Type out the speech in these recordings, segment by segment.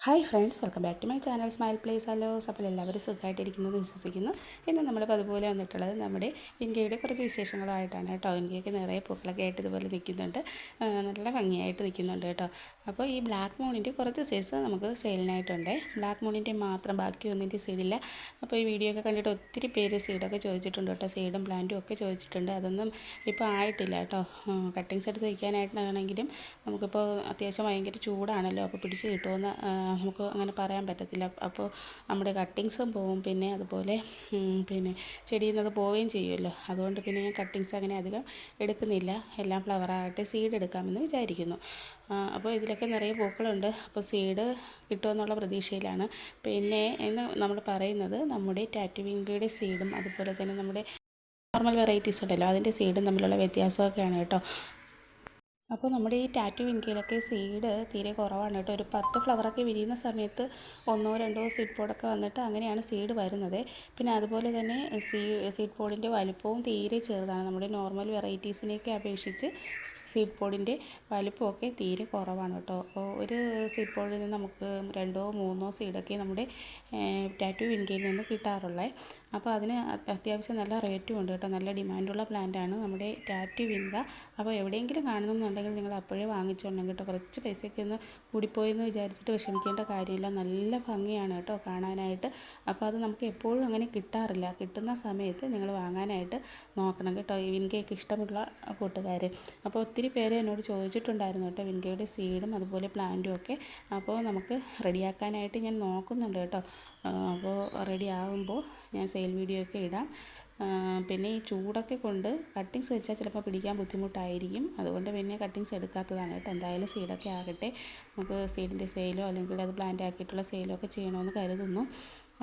Hi friends, welcome back to my channel Smile Place hellos. അപ്പോൾ എല്ലാവരും സുഖമായിട്ടിരിക്കുന്നത് വിശ്വസിക്കുന്നു. ഇന്ന് നമ്മളിപ്പോൾ അതുപോലെ വന്നിട്ടുള്ളത് നമ്മുടെ ഇന്ത്യയുടെ കുറച്ച് വിശേഷങ്ങളായിട്ടാണ് കേട്ടോ. ഇന്ത്യയൊക്കെ നിറയെ പൂക്കളൊക്കെ ആയിട്ട് ഇതുപോലെ നിൽക്കുന്നുണ്ട്, നല്ല ഭംഗിയായിട്ട് നിൽക്കുന്നുണ്ട് കേട്ടോ. അപ്പോൾ ഈ ബ്ലാക്ക് മൂണിൻ്റെ കുറച്ച് സൈസ് നമുക്ക് സെയിലിനായിട്ടുണ്ട്. ബ്ലാക്ക് മൂണിൻ്റെ മാത്രം, ബാക്കി ഒന്നിൻ്റെ സീഡില്ല. അപ്പോൾ ഈ വീഡിയോ ഒക്കെ കണ്ടിട്ട് ഒത്തിരി പേര് സീഡൊക്കെ ചോദിച്ചിട്ടുണ്ട് കേട്ടോ. സീഡും പ്ലാന്റും ഒക്കെ ചോദിച്ചിട്ടുണ്ട്. അതൊന്നും ഇപ്പോൾ ആയിട്ടില്ല കേട്ടോ. കട്ടിങ്സ് എടുത്ത് വയ്ക്കാനായിട്ടാണെങ്കിലും നമുക്കിപ്പോൾ അത്യാവശ്യം ഭയങ്കര ചൂടാണല്ലോ, അപ്പോൾ പിടിച്ച് കിട്ടുമെന്ന് നമുക്ക് അങ്ങനെ പറയാൻ പറ്റത്തില്ല. അപ്പോൾ നമ്മുടെ കട്ടിങ്സും പോവും, പിന്നെ അതുപോലെ ചെടിയിൽ നിന്ന് പോവുകയും ചെയ്യുമല്ലോ. അതുകൊണ്ട് പിന്നെ ഞാൻ കട്ടിങ്സ് അങ്ങനെ അധികം എടുക്കുന്നില്ല. എല്ലാം ഫ്ലവറായിട്ട് സീഡ് എടുക്കാമെന്ന് വിചാരിക്കുന്നു. അപ്പോൾ ഇതിലൊക്കെ നിറയെ പൂക്കളുണ്ട്. അപ്പോൾ സീഡ് കിട്ടുമെന്നുള്ള പ്രതീക്ഷയിലാണ്. പിന്നെ ഇന്ന് നമ്മൾ പറയുന്നത് നമ്മുടെ ടാറ്റു വിങ്കയുടെ സീഡും അതുപോലെ തന്നെ നമ്മുടെ നോർമൽ വെറൈറ്റീസ് ഉണ്ടല്ലോ, അതിൻ്റെ സീഡും തമ്മിലുള്ള വ്യത്യാസമൊക്കെയാണ് കേട്ടോ. അപ്പോൾ നമ്മുടെ ഈ ടാറ്റു വിങ്കയിലൊക്കെ സീഡ് തീരെ കുറവാണ് കേട്ടോ. ഒരു 10 ഫ്ലവറൊക്കെ വിരിയുന്ന സമയത്ത് 1-2 സീഡ് പോഡൊക്കെ വന്നിട്ട് അങ്ങനെയാണ് സീഡ് വരുന്നത്. പിന്നെ അതുപോലെ തന്നെ സീഡ് പോഡിൻ്റെ വലുപ്പവും തീരെ ചെറുതാണ്. നമ്മുടെ നോർമൽ വെറൈറ്റീസിനെയൊക്കെ അപേക്ഷിച്ച് സീഡ് പോഡിൻ്റെ വലുപ്പമൊക്കെ തീരെ കുറവാണ് കേട്ടോ. അപ്പോൾ ഒരു സീഡ് പോഡിൽ നിന്ന് നമുക്ക് 2-3 സീഡൊക്കെ നമ്മുടെ ടാറ്റു വിങ്കയിൽ നിന്ന് കിട്ടാറുള്ളത്. അപ്പോൾ അതിന് അത്യാവശ്യം നല്ല റേറ്റും ഉണ്ട് കേട്ടോ. നല്ല ഡിമാൻഡുള്ള പ്ലാന്റാണ് നമ്മുടെ ടാറ്റു വിങ്ക. അപ്പോൾ എവിടെയെങ്കിലും കാണുന്നുണ്ടെങ്കിൽ നിങ്ങൾ അപ്പോഴേ വാങ്ങിച്ചോളണം കേട്ടോ. കുറച്ച് പൈസയൊക്കെ ഒന്ന് കൂടിപ്പോയെന്ന് വിചാരിച്ചിട്ട് വിഷമിക്കേണ്ട കാര്യമില്ല. നല്ല ഭംഗിയാണ് കേട്ടോ കാണാനായിട്ട്. അപ്പോൾ അത് നമുക്ക് എപ്പോഴും അങ്ങനെ കിട്ടാറില്ല. കിട്ടുന്ന സമയത്ത് നിങ്ങൾ വാങ്ങാനായിട്ട് നോക്കണം കേട്ടോ, ഈ വിങ്കയൊക്കെ ഇഷ്ടമുള്ള കൂട്ടുകാർ. അപ്പോൾ ഒത്തിരി പേര് എന്നോട് ചോദിച്ചിട്ടുണ്ടായിരുന്നു കേട്ടോ വിങ്കയുടെ സീഡും അതുപോലെ പ്ലാന്റും ഒക്കെ. അപ്പോൾ നമുക്ക് റെഡിയാക്കാനായിട്ട് ഞാൻ നോക്കുന്നുണ്ട് കേട്ടോ. അപ്പോൾ റെഡി ആകുമ്പോൾ ഞാൻ സെയിൽ വീഡിയോ ഒക്കെ ഇടാം. പിന്നെ ഈ ചൂടൊക്കെ കൊണ്ട് കട്ടിങ്സ് വെച്ചാൽ ചിലപ്പോൾ പിടിക്കാൻ ബുദ്ധിമുട്ടായിരിക്കും. അതുകൊണ്ട് പിന്നെ കട്ടിങ്സ് എടുക്കാത്തതാണ് കേട്ടോ. എന്തായാലും സീഡൊക്കെ ആകട്ടെ, നമുക്ക് സീഡിൻ്റെ സെയിലോ അല്ലെങ്കിൽ അത് പ്ലാന്റ് ആക്കിയിട്ടുള്ള സെയിലോ ഒക്കെ ചെയ്യണമെന്ന് കരുതുന്നു.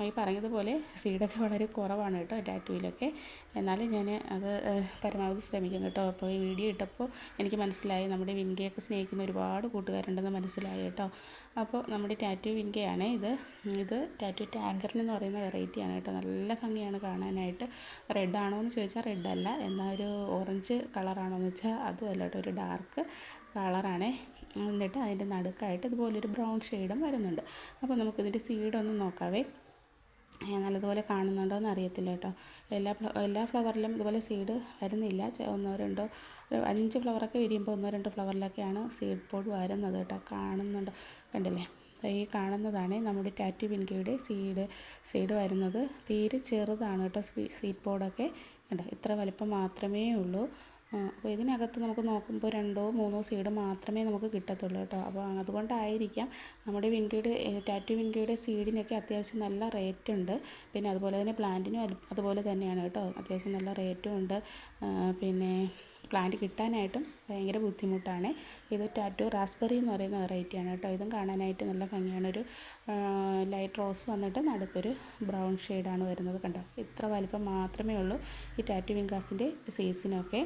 ഈ പറഞ്ഞതുപോലെ സീഡൊക്കെ വളരെ കുറവാണ് കേട്ടോ ടാറ്റുവിലൊക്കെ. എന്നാലും ഞാൻ അത് പരമാവധി ശ്രമിക്കും കേട്ടോ. അപ്പോൾ ഈ വീഡിയോ ഇട്ടപ്പോൾ എനിക്ക് മനസ്സിലായി നമ്മുടെ വിങ്കയൊക്കെ സ്നേഹിക്കുന്ന ഒരുപാട് കൂട്ടുകാരുണ്ടെന്ന് മനസ്സിലായി കേട്ടോ. അപ്പോൾ നമ്മുടെ ടാറ്റു വിങ്കയാണ് ഇത് ടാറ്റു ടാങ്കറിൻ എന്ന് പറയുന്ന വെറൈറ്റിയാണ് കേട്ടോ. നല്ല ഭംഗിയാണ് കാണാനായിട്ട്. റെഡ് ആണോ എന്ന് ചോദിച്ചാൽ റെഡ് അല്ല, എന്നാൽ ഒരു ഓറഞ്ച് കളറാണോ എന്ന് വെച്ചാൽ അതുമല്ല കേട്ടോ, ഒരു ഡാർക്ക് കളറാണ്. എന്നിട്ട് അതിൻ്റെ നടുക്കായിട്ട് ഇതുപോലൊരു ബ്രൗൺ ഷെയ്ഡും വരുന്നുണ്ട്. അപ്പോൾ നമുക്കിതിൻ്റെ സീഡൊന്ന് നോക്കാവേ. നല്ലതുപോലെ കാണുന്നുണ്ടോ എന്ന് അറിയത്തില്ല കേട്ടോ. എല്ലാ ഫ്ലവറിലും ഇതുപോലെ സീഡ് വരുന്നില്ല. 1-2 5 ഫ്ലവറൊക്കെ വിരിയുമ്പോൾ 1-2 ഫ്ലവറിലൊക്കെയാണ് സീഡ് പോഡ് വരുന്നത് കേട്ടോ. കാണുന്നുണ്ടോ, കണ്ടില്ലേ? ഈ കാണുന്നതാണ് നമ്മുടെ ടാറ്റു വിങ്കയുടെ സീഡ് വരുന്നത്. തീരെ ചെറുതാണ് കേട്ടോ സീഡ് പോഡൊക്കെ. കണ്ടോ, ഇത്ര വലിപ്പം മാത്രമേ ഉള്ളൂ. അപ്പോൾ ഇതിനകത്ത് നമുക്ക് നോക്കുമ്പോൾ 2-3 സീഡ് മാത്രമേ നമുക്ക് കിട്ടത്തുള്ളൂ കേട്ടോ. അപ്പോൾ അതുകൊണ്ടായിരിക്കാം നമ്മുടെ വിങ്കയുടെ ടാറ്റു വിങ്കയുടെ സീഡിനൊക്കെ അത്യാവശ്യം നല്ല റേറ്റ് ഉണ്ട്. പിന്നെ അതുപോലെ തന്നെ പ്ലാന്റിനും അതുപോലെ തന്നെയാണ് കേട്ടോ, അത്യാവശ്യം നല്ല റേറ്റും ഉണ്ട്. പിന്നെ പ്ലാന്റ് കിട്ടാനായിട്ടും ഭയങ്കര ബുദ്ധിമുട്ടാണ്. ഇത് ടാറ്റു റാസ്ബെറി എന്ന് പറയുന്ന വെറൈറ്റിയാണ് കേട്ടോ. ഇതും കാണാനായിട്ട് നല്ല ഭംഗിയാണ്. ഒരു ലൈറ്റ് റോസ് വന്നിട്ട് നടുക്കൊരു ബ്രൗൺ ഷെയ്ഡാണ് വരുന്നത്. കണ്ടോ, ഇത്ര വലിപ്പം മാത്രമേ ഉള്ളൂ ഈ ടാറ്റു വിങ്കാസിൻ്റെ സീസിനൊക്കെ.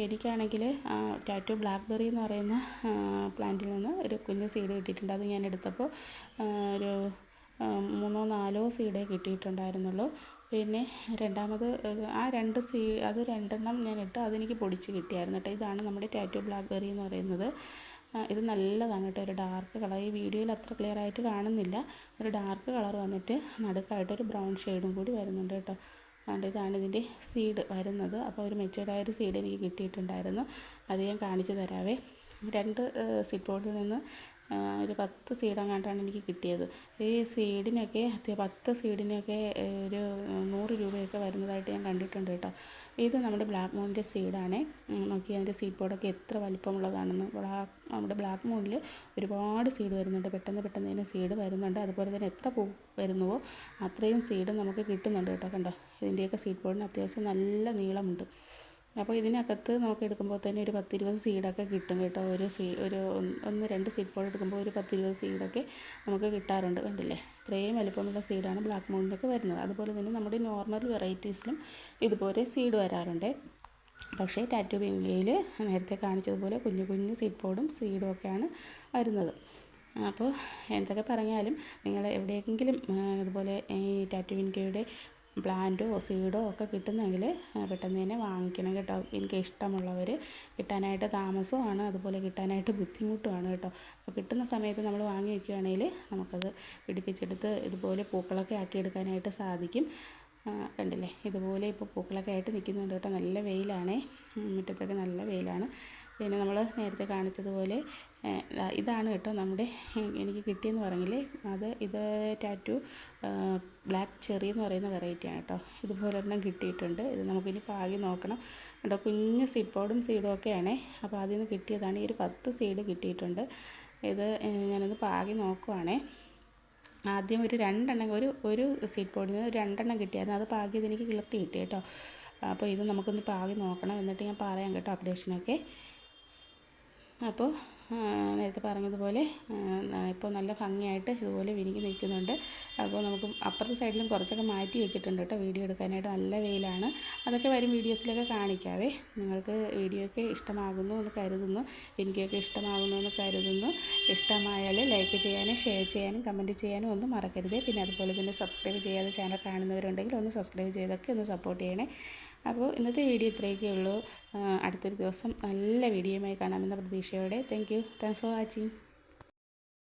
എനിക്കാണെങ്കിൽ ടാറ്റു ബ്ലാക്ക്ബെറി എന്ന് പറയുന്ന പ്ലാന്റിൽ നിന്ന് ഒരു കുഞ്ഞ് സീഡ് കിട്ടിയിട്ടുണ്ട്. അത് ഞാൻ എടുത്തപ്പോൾ ഒരു 3-4 സീഡേ കിട്ടിയിട്ടുണ്ടായിരുന്നുള്ളൂ. പിന്നെ രണ്ടാമത് അത് 2 ഞാൻ ഇട്ട് അതെനിക്ക് പൊടിച്ച് കിട്ടിയായിരുന്നു കേട്ടോ. ഇതാണ് നമ്മുടെ ടാറ്റു ബ്ലാക്ക്ബെറി എന്ന് പറയുന്നത്. ഇത് നല്ലതാണ് കേട്ടോ. ഒരു ഡാർക്ക് കളർ, ഈ വീഡിയോയിൽ അത്ര ക്ലിയർ ആയിട്ട് കാണുന്നില്ല. ഒരു ഡാർക്ക് കളർ വന്നിട്ട് നടുക്കായിട്ടൊരു ബ്രൗൺ ഷെയ്ഡും കൂടി വരുന്നുണ്ട് കേട്ടോ. അതുകൊണ്ട് ഇതാണ് ഇതിൻ്റെ സീഡ് വരുന്നത്. അപ്പോൾ ഒരു മെച്ചൂർഡായൊരു സീഡ് എനിക്ക് കിട്ടിയിട്ടുണ്ടായിരുന്നു. അത് ഞാൻ കാണിച്ചു തരാവേ. 2 സീഡ് പോഡിൽ നിന്ന് ഒരു 10 സീഡെങ്ങാണ്ടാണ് എനിക്ക് കിട്ടിയത്. ഈ സീഡിനൊക്കെ 10 സീഡിനൊക്കെ ഒരു 100 രൂപയൊക്കെ വരുന്നതായിട്ട് ഞാൻ കണ്ടിട്ടുണ്ട് കേട്ടോ. ഇത് നമ്മുടെ ബ്ലാക്ക് മൂണിൻ്റെ സീഡാണ്. നോക്കി അതിൻ്റെ സീഡ് പോഡൊക്കെ എത്ര വലിപ്പമുള്ളതാണെന്ന്. നമ്മുടെ ബ്ലാക്ക് മൂണിൽ ഒരുപാട് സീഡ് വരുന്നുണ്ട്. പെട്ടെന്ന് തന്നെ സീഡ് വരുന്നുണ്ട്. അതുപോലെ തന്നെ എത്ര പൂ വരുന്നുവോ അത്രയും സീഡ് നമുക്ക് കിട്ടുന്നുണ്ട് കേട്ടോ. കണ്ടോ, ഇതിൻ്റെയൊക്കെ സീഡ് പോഡിന് അത്യാവശ്യം നല്ല നീളമുണ്ട്. അപ്പോൾ ഇതിനകത്ത് നമുക്ക് എടുക്കുമ്പോൾ തന്നെ ഒരു 10-20 സീഡൊക്കെ കിട്ടും കേട്ടോ. ഒരു 1-2 സീഡ് പോഡ് എടുക്കുമ്പോൾ ഒരു 10-20 സീഡൊക്കെ നമുക്ക് കിട്ടാറുണ്ട്. കണ്ടില്ലേ, ഇത്രയും വലിപ്പമുള്ള സീഡാണ് ബ്ലാക്ക് മൂണിനൊക്കെ വരുന്നത്. അതുപോലെ തന്നെ നമ്മുടെ നോർമൽ വെറൈറ്റീസിലും ഇതുപോലെ സീഡ് വരാറുണ്ട്. പക്ഷേ ടാറ്റു വിങ്കയിൽ നേരത്തെ കാണിച്ചതുപോലെ കുഞ്ഞു സീഡ് പോഡും സീഡും ഒക്കെയാണ് വരുന്നത്. അപ്പോൾ എന്തൊക്കെ പറഞ്ഞാലും നിങ്ങൾ എവിടെയെങ്കിലും ഇതുപോലെ ഈ ടാറ്റു വിങ്കയുടെ പ്ലാന്റോ സീഡോ ഒക്കെ കിട്ടുന്നെങ്കിൽ പെട്ടെന്ന് തന്നെ വാങ്ങിക്കണം കേട്ടോ. എനിക്ക് ഇഷ്ടമുള്ളവർ, കിട്ടാനായിട്ട് താമസമാണ്, അതുപോലെ കിട്ടാനായിട്ട് ബുദ്ധിമുട്ടുമാണ് കേട്ടോ. അപ്പോൾ കിട്ടുന്ന സമയത്ത് നമ്മൾ വാങ്ങി വയ്ക്കുകയാണെങ്കിൽ നമുക്കത് പിടിപ്പിച്ചെടുത്ത് ഇതുപോലെ പൂക്കളൊക്കെ ആക്കിയെടുക്കാനായിട്ട് സാധിക്കും. കണ്ടില്ലേ, ഇതുപോലെ ഇപ്പോൾ പൂക്കളൊക്കെ ആയിട്ട് നിൽക്കുന്നുണ്ട് കേട്ടോ. നല്ല വെയിലാണേ, മുറ്റത്തൊക്കെ നല്ല വെയിലാണ്. പിന്നെ നമ്മൾ നേരത്തെ കാണിച്ചതുപോലെ ഇതാണ് കേട്ടോ നമ്മുടെ എനിക്ക് കിട്ടിയെന്ന് പറഞ്ഞില്ലേ, ഇത് ടാറ്റു ബ്ലാക്ക് ചെറി എന്ന് പറയുന്ന വെറൈറ്റിയാണ് കേട്ടോ. ഇതുപോലെ ഒരെണ്ണം കിട്ടിയിട്ടുണ്ട്. ഇത് നമുക്കിനി പാകി നോക്കണം കേട്ടോ. കുഞ്ഞ് സീഡും ഒക്കെയാണേ. അപ്പോൾ അതിൽ നിന്ന് കിട്ടിയതാണ്. ഈ ഒരു 10 സീഡ് കിട്ടിയിട്ടുണ്ട്. ഇത് ഞാനൊന്ന് പാകി നോക്കുവാണേ. ആദ്യം ഒരു 2 എണ്ണം ഒരു സീഡ് പോഡിൽ നിന്ന് 2 എണ്ണം കിട്ടിയായിരുന്നു. അത് പാകിയത് എനിക്ക് കിളർത്തി കിട്ടി കേട്ടോ. അപ്പോൾ ഇത് നമുക്കൊന്ന് പാകി നോക്കണം, എന്നിട്ട് ഞാൻ പറയാം കേട്ടോ അപ്ഡേഷനൊക്കെ. അപ്പോൾ നേരത്തെ പറഞ്ഞതുപോലെ ഇപ്പോൾ നല്ല ഭംഗിയായിട്ട് ഇതുപോലെ വിരിഞ്ഞ് നിൽക്കുന്നുണ്ട്. അപ്പോൾ നമുക്ക് അപ്പുറത്തെ സൈഡിലും കുറച്ചൊക്കെ മാറ്റി വെച്ചിട്ടുണ്ട് കേട്ടോ, വീഡിയോ എടുക്കാനായിട്ട്. നല്ല വെയിലാണ്. അതൊക്കെ വരും വീഡിയോസിലൊക്കെ കാണിക്കാവേ. നിങ്ങൾക്ക് വീഡിയോ ഒക്കെ ഇഷ്ടമാകുന്നു എന്ന് കരുതുന്നു, എനിക്കൊക്കെ ഇഷ്ടമാകുന്നു എന്ന് കരുതുന്നു. ഇഷ്ടമായാൽ ലൈക്ക് ചെയ്യാനും ഷെയർ ചെയ്യാനും കമൻറ്റ് ചെയ്യാനും ഒന്നും മറക്കരുത്. പിന്നെ അതുപോലെ തന്നെ സബ്സ്ക്രൈബ് ചെയ്യാതെ ചാനൽ കാണുന്നവരുണ്ടെങ്കിൽ ഒന്ന് സബ്സ്ക്രൈബ് ചെയ്തൊക്കെ ഒന്ന് സപ്പോർട്ട് ചെയ്യണേ. അപ്പോൾ ഇന്നത്തെ വീഡിയോ ഇത്രയൊക്കെ ഉള്ളൂ. അടുത്തൊരു ദിവസം നല്ല വീഡിയോയുമായി കാണാമെന്ന പ്രതീക്ഷയോടെ താങ്ക്സ് ഫോർ വാച്ചിങ്.